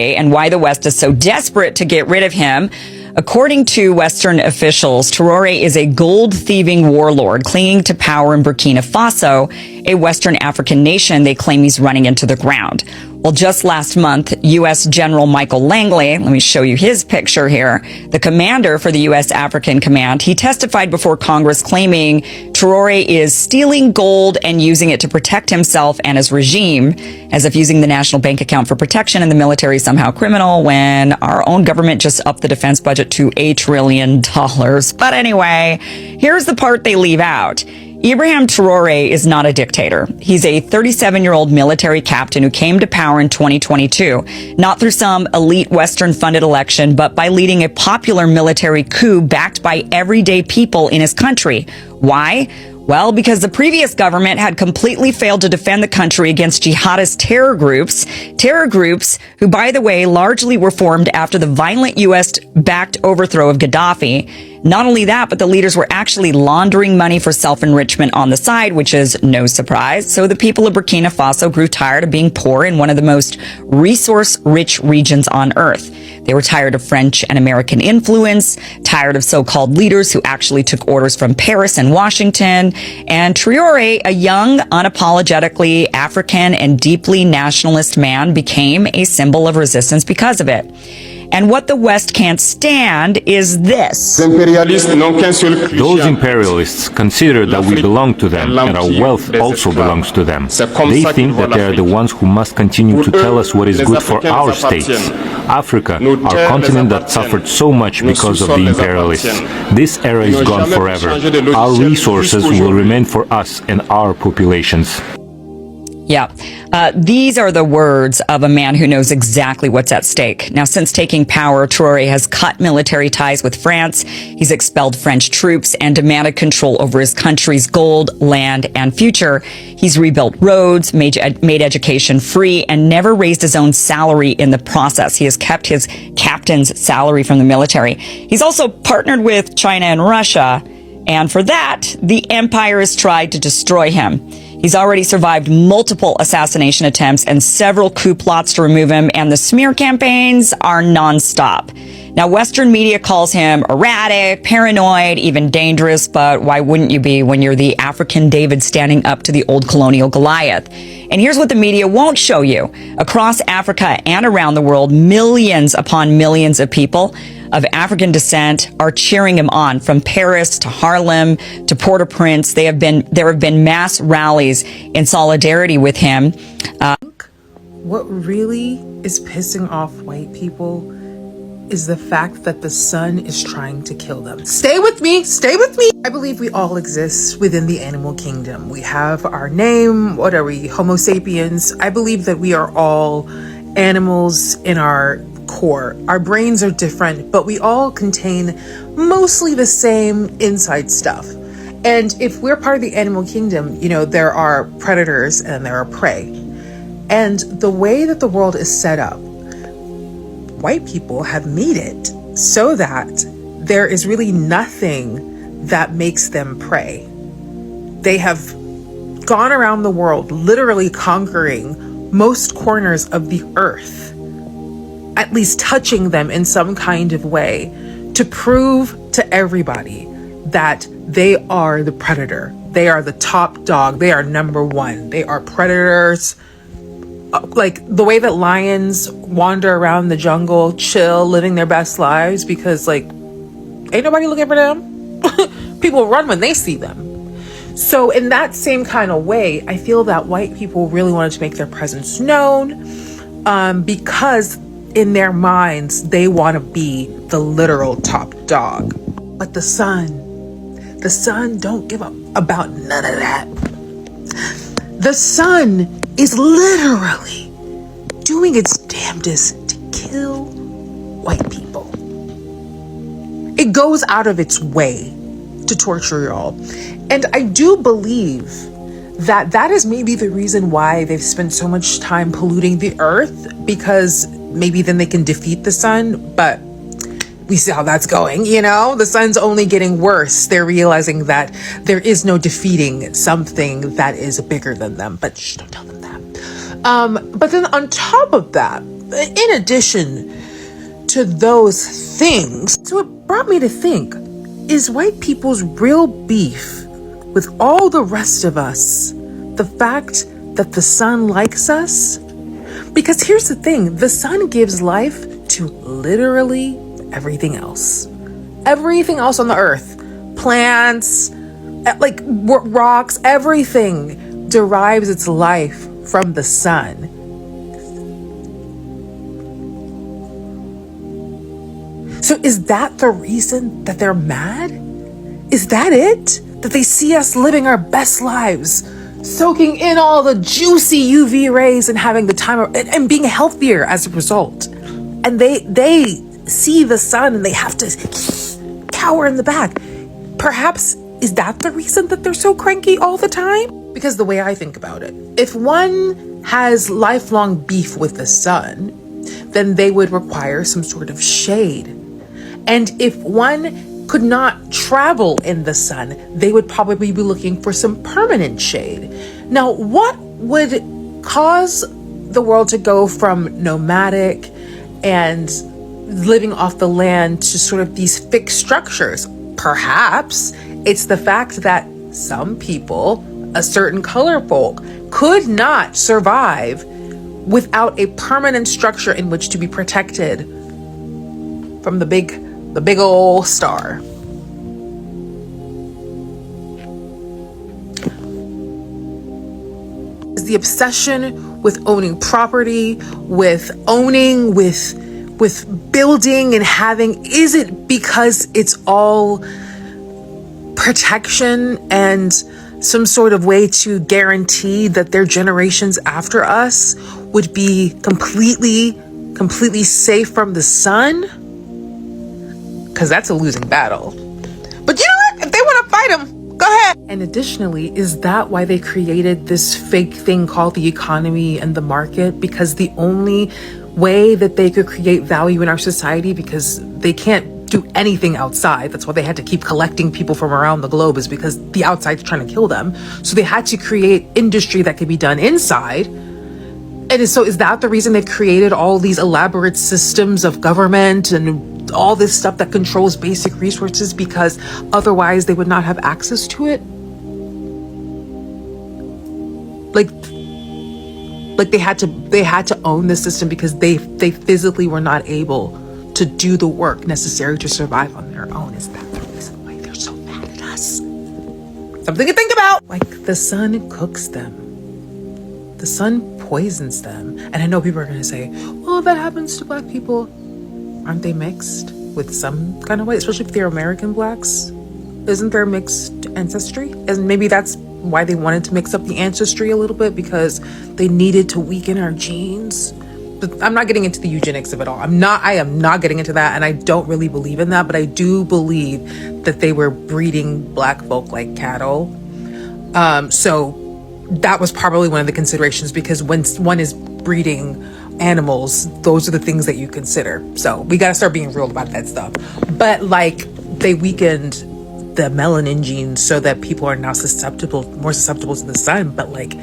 and why the West is so desperate to get rid of him. According to Western officials, Traoré is a gold-thieving warlord clinging to power in Burkina Faso, a Western African nation they claim he's running into the ground. Well, just last month, U.S. General Michael Langley, let me show you his picture here, the commander for the U.S. African Command, he testified before Congress claiming Traoré is stealing gold and using it to protect himself and his regime, as if using the national bank account for protection and the military is somehow criminal when our own government just upped the defense budget to $1 trillion. But anyway, here's the part they leave out. Ibrahim Traoré is not a dictator. He's a 37-year-old military captain who came to power in 2022, not through some elite Western-funded election, but by leading a popular military coup backed by everyday people in his country. Why? Well, because the previous government had completely failed to defend the country against jihadist terror groups who, by the way, largely were formed after the violent U.S.-backed overthrow of Gaddafi. Not only that, but the leaders were actually laundering money for self-enrichment on the side, which is no surprise. So the people of Burkina Faso grew tired of being poor in one of the most resource-rich regions on earth. They were tired of French and American influence, tired of so-called leaders who actually took orders from Paris and Washington. And Traoré, a young, unapologetically African and deeply nationalist man, became a symbol of resistance because of it. And what the West can't stand is this. Those imperialists consider that we belong to them and our wealth also belongs to them. They think that they are the ones who must continue to tell us what is good for our states. Africa, our continent that suffered so much because of the imperialists. This era is gone forever. Our resources will remain for us and our populations. Yeah, these are the words of a man who knows exactly what's at stake. Now, since taking power, Traoré has cut military ties with France. He's expelled French troops and demanded control over his country's gold, land, and future. He's rebuilt roads, made education free, and never raised his own salary in the process. He has kept his captain's salary from the military. He's also partnered with China and Russia, and for that, the empire has tried to destroy him. He's already survived multiple assassination attempts and several coup plots to remove him, and the smear campaigns are nonstop. Now, Western media calls him erratic, paranoid, even dangerous, but why wouldn't you be when you're the African David standing up to the old colonial Goliath? And here's what the media won't show you. Across Africa and around the world, millions upon millions of people of African descent are cheering him on, from Paris to Harlem to Port-au-Prince. There have been mass rallies in solidarity with him. What really is pissing off white people is the fact that the sun is trying to kill them. Stay with me, stay with me. I believe we all exist within the animal kingdom. We have our name. What are we? Homo sapiens. I believe that we are all animals in our core. Our brains are different, but we all contain mostly the same inside stuff. And if we're part of the animal kingdom, you know, there are predators and there are prey. And the way that the world is set up, white people have made it so that there is really nothing that makes them prey. They have gone around the world, literally conquering most corners of the earth, at least touching them in some kind of way, to prove to everybody that they are the predator. They are the top dog. They are number one. They are predators. Like the way that lions wander around the jungle, chill, living their best lives because, like, ain't nobody looking for them. People run when they see them. So in that same kind of way, I feel that white people really wanted to make their presence known because in their minds, they want to be the literal top dog. But the sun don't give up about none of that. The sun is literally doing its damnedest to kill white people. It goes out of its way to torture y'all. And I do believe that that is maybe the reason why they've spent so much time polluting the earth, because maybe then they can defeat the sun. But we see how that's going, you know? The sun's only getting worse. They're realizing that there is no defeating something that is bigger than them. But shh, don't tell them that. But then on top of that, in addition to those things, so it brought me to think, is white people's real beef with all the rest of us the fact that the sun likes us? Because here's the thing, the sun gives life to literally everything else. Everything else on the earth, plants, like rocks, everything derives its life from the sun. So is that the reason that they're mad? Is that it? That they see us living our best lives, soaking in all the juicy UV rays and having the time and being healthier as a result. And they see the sun and they have to cower in the back. Perhaps is that the reason that they're so cranky all the time? Because the way I think about it, if one has lifelong beef with the sun, then they would require some sort of shade. And if one could not travel in the sun, they would probably be looking for some permanent shade. Now, what would cause the world to go from nomadic and living off the land to sort of these fixed structures? Perhaps it's the fact that some people, a certain color folk, could not survive without a permanent structure in which to be protected from the big old star. The obsession with owning property, with building and having, is it because it's all protection and some sort of way to guarantee that their generations after us would be completely safe from the sun? Because that's a losing battle. But you know what? If they want to fight them, go ahead. And additionally, is that why they created this fake thing called the economy and the market? Because the only way that they could create value in our society, because they can't do anything outside, that's why they had to keep collecting people from around the globe, is because the outside's trying to kill them. So they had to create industry that could be done inside. And so is that the reason they've created all these elaborate systems of government and all this stuff that controls basic resources, because otherwise they would not have access to it? Like they had to own the system because they physically were not able to do the work necessary to survive on their own. Is that the reason why they're so mad at us? Something to think about. Like, the sun cooks them. The sun poisons them. And I know people are going to say, well, that happens to black people. Aren't they mixed with some kind of way? Especially if they're American blacks. Isn't there mixed ancestry? And maybe that's why they wanted to mix up the ancestry a little bit, because they needed to weaken our genes. But I'm not getting into the eugenics of it all. I am not getting into that, and I don't really believe in that, but I do believe that they were breeding black folk like cattle. So that was probably one of the considerations, because when one is breeding animals, those are the things that you consider. So we got to start being real about that stuff. But like, they weakened the melanin genes so that people are now more susceptible to the sun. But like,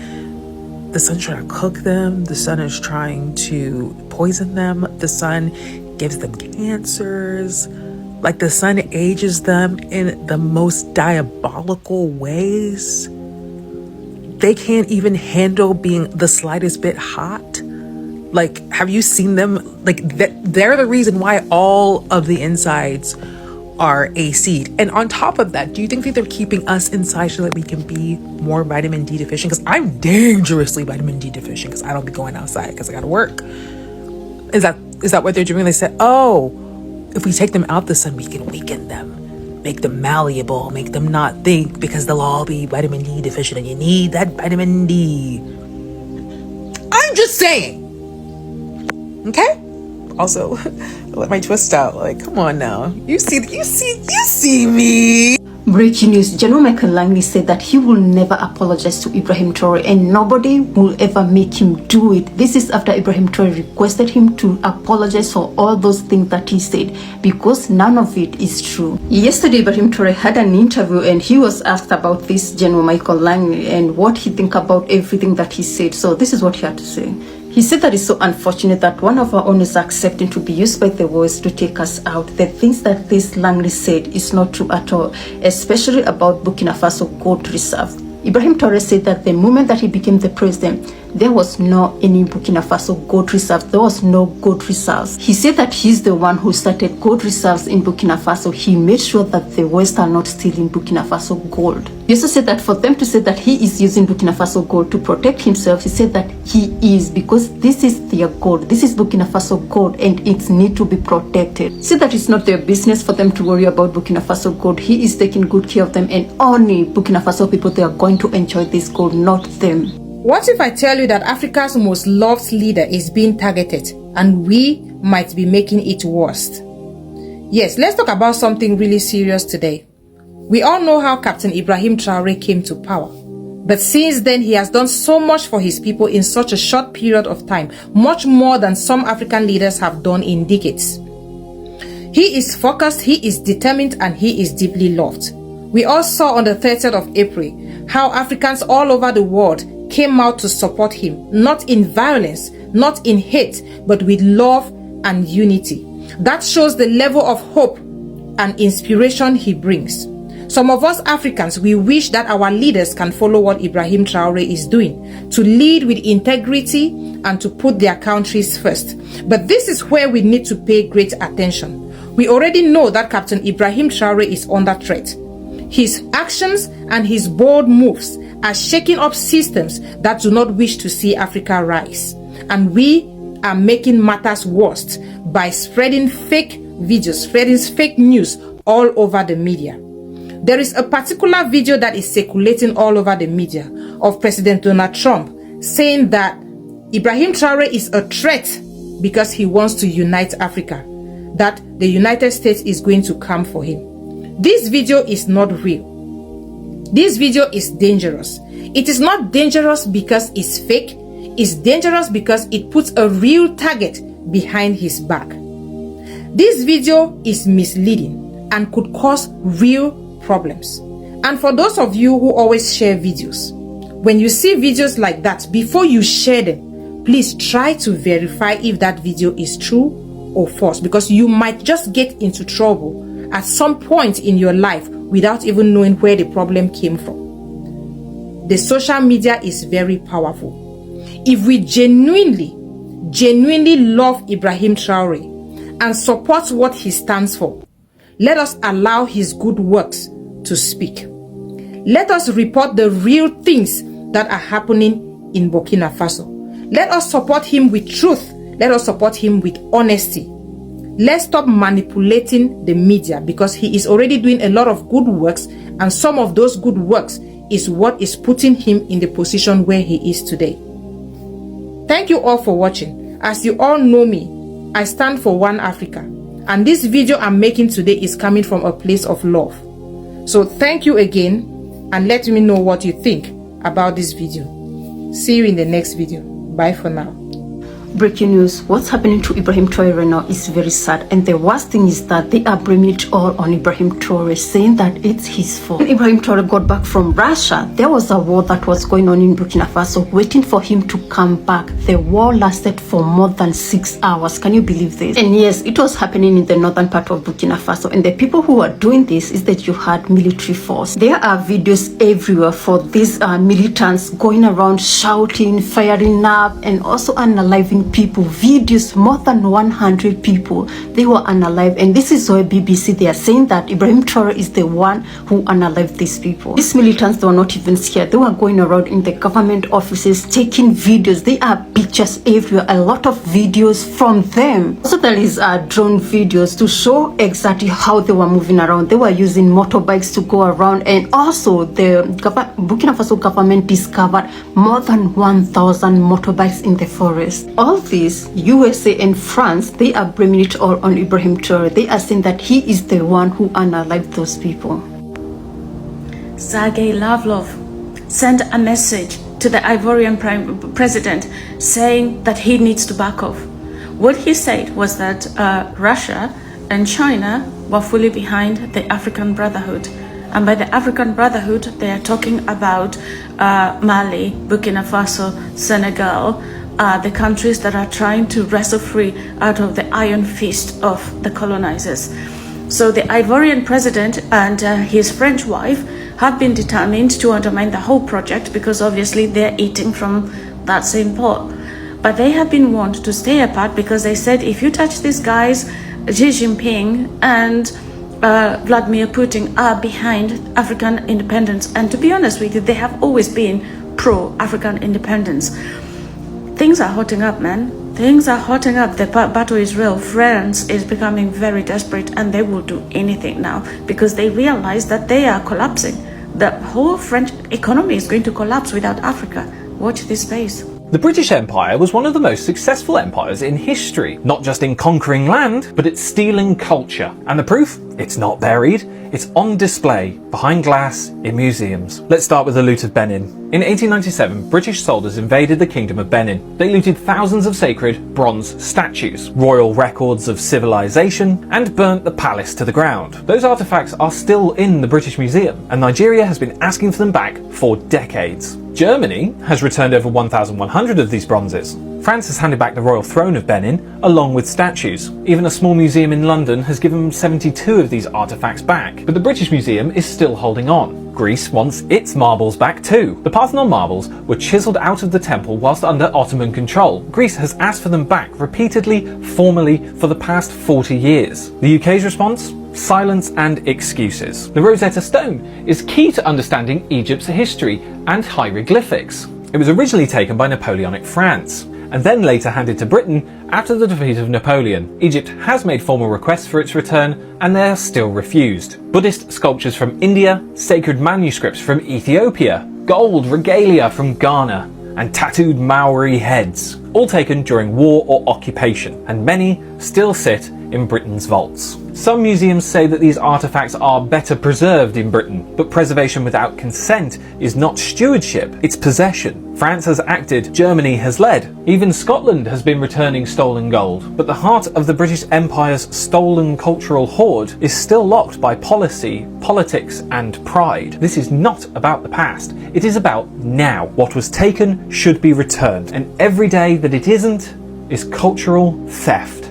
the sun's trying to cook them. The sun is trying to poison them. The sun gives them cancers. Like, the sun ages them in the most diabolical ways. They can't even handle being the slightest bit hot. Like, have you seen them? Like, they're the reason why all of the insides are AC'd. And on top of that, do you think that they're keeping us inside so that we can be more vitamin D deficient? Because I'm dangerously vitamin D deficient because I don't be going outside because I gotta work. Is that what they're doing? They said, oh, if we take them out the sun, we can weaken them, make them malleable, make them not think, because they'll all be vitamin D deficient and you need that vitamin D. I'm just saying. Okay? Also, let my twist out. Like, come on now. You see me. Breaking news. General Michael Langley said that he will never apologize to Ibrahim Traoré and nobody will ever make him do it. This is after Ibrahim Traoré requested him to apologize for all those things that he said, because none of it is true. Yesterday, Ibrahim Traoré had an interview and he was asked about this General Michael Langley and what he think about everything that he said. So this is what he had to say. He said that it's so unfortunate that one of our own is accepting to be used by the West to take us out. The things that this Langley said is not true at all, especially about Burkina Faso gold reserve. Ibrahim Traoré said that the moment that he became the president, there was no any Burkina Faso gold reserve. There was no gold reserves. He said that he's the one who started gold reserves in Burkina Faso. He made sure that the West are not stealing Burkina Faso gold. He also said that for them to say that he is using Burkina Faso gold to protect himself, he said that he is, because this is their gold. This is Burkina Faso gold and it needs to be protected. He said that it's not their business for them to worry about Burkina Faso gold. He is taking good care of them, and only Burkina Faso people, they are going to enjoy this gold, not them. What if I tell you that Africa's most loved leader is being targeted and we might be making it worse? Yes, let's talk about something really serious today. We all know how Captain Ibrahim Traoré came to power. But since then, he has done so much for his people in such a short period of time, much more than some African leaders have done in decades. He is focused, he is determined, and he is deeply loved. We all saw on the 30th of April how Africans all over the world came out to support him, not in violence, not in hate, but with love and unity. That shows the level of hope and inspiration he brings. Some of us Africans, we wish that our leaders can follow what Ibrahim Traoré is doing, to lead with integrity and to put their countries first. But this is where we need to pay great attention. We already know that Captain Ibrahim Traoré is under threat. His actions and his bold moves are shaking up systems that do not wish to see Africa rise. And we are making matters worse by spreading fake videos, spreading fake news all over the media. There is a particular video that is circulating all over the media of President Donald Trump saying that Ibrahim Traoré is a threat because he wants to unite Africa, that the United States is going to come for him. This video is not real. This video is dangerous. It is not dangerous because it's fake. It's dangerous because it puts a real target behind his back. This video is misleading and could cause real problems. And for those of you who always share videos, when you see videos like that, before you share them, please try to verify if that video is true or false, because you might just get into trouble at some point in your life without even knowing where the problem came from. The social media is very powerful. If we genuinely love Ibrahim Traoré and support what he stands for, let us allow his good works to speak. Let us report the real things that are happening in Burkina Faso. Let us support him with truth. Let us support him with honesty. Let's stop manipulating the media, because he is already doing a lot of good works, and some of those good works is what is putting him in the position where he is today. Thank you all for watching. As you all know me, I stand for One Africa, and this video I'm making today is coming from a place of love. So thank you again, and let me know what you think about this video. See you in the next video. Bye for now. Breaking news, what's happening to Ibrahim Traoré now is very sad, and the worst thing is that they are blaming it all on Ibrahim Traoré, saying that it's his fault. When Ibrahim Traoré got back from Russia, there was a war that was going on in Burkina Faso waiting for him to come back. The war lasted for more than 6 hours. Can you believe this? And yes, it was happening in the northern part of Burkina Faso, and the people who are doing this is that you had military force. There are videos everywhere for these militants going around shouting, firing up, and also unaliving people. Videos, more than 100 people, they were unalive. And this is why BBC, they are saying that Ibrahim Traoré is the one who unalived these people. These militants, they were not even scared. They were going around in the government offices taking videos. There are pictures everywhere, a lot of videos from them. Also, there is drone videos to show exactly how they were moving around. They were using motorbikes to go around, and also the Burkina Faso government discovered more than 1,000 motorbikes in the forest. All this, USA and France, they are blaming it all on Ibrahim Traoré. They are saying that he is the one who unalived those people. Sergei Lavrov sent a message to the Ivorian president saying that he needs to back off. What he said was that Russia and China were fully behind the African Brotherhood. And by the African Brotherhood, they are talking about Mali, Burkina Faso, Senegal, are the countries that are trying to wrestle free out of the iron fist of the colonizers. So the Ivorian president and his French wife have been determined to undermine the whole project because obviously they're eating from that same pot. But they have been warned to stay apart because they said, if you touch these guys, Xi Jinping and Vladimir Putin are behind African independence. And to be honest with you, they have always been pro-African independence. Things are hotting up, man. Things are hotting up. The battle is real. France is becoming very desperate and they will do anything now because they realize that they are collapsing. The whole French economy is going to collapse without Africa. Watch this space. The British Empire was one of the most successful empires in history, not just in conquering land, but at stealing culture. And the proof? It's not buried, it's on display, behind glass, in museums. Let's start with the loot of Benin. In 1897, British soldiers invaded the Kingdom of Benin. They looted thousands of sacred bronze statues, royal records of civilization, and burnt the palace to the ground. Those artifacts are still in the British Museum, and Nigeria has been asking for them back for decades. Germany has returned over 1,100 of these bronzes. France has handed back the royal throne of Benin, along with statues. Even a small museum in London has given 72 of these artifacts back. But the British Museum is still holding on. Greece wants its marbles back too. The Parthenon marbles were chiselled out of the temple whilst under Ottoman control. Greece has asked for them back repeatedly, formally, for the past 40 years. The UK's response? Silence and excuses. The Rosetta Stone is key to understanding Egypt's history and hieroglyphics. It was originally taken by Napoleonic France, and then later handed to Britain after the defeat of Napoleon. Egypt has made formal requests for its return, and they are still refused. Buddhist sculptures from India, sacred manuscripts from Ethiopia, gold regalia from Ghana, and tattooed Maori heads, all taken during war or occupation, and many still sit in Britain's vaults. Some museums say that these artifacts are better preserved in Britain, but preservation without consent is not stewardship, it's possession. France has acted, Germany has led. Even Scotland has been returning stolen gold. But the heart of the British Empire's stolen cultural hoard is still locked by policy, politics, and pride. This is not about the past, it is about now. What was taken should be returned, and every day that it isn't is cultural theft.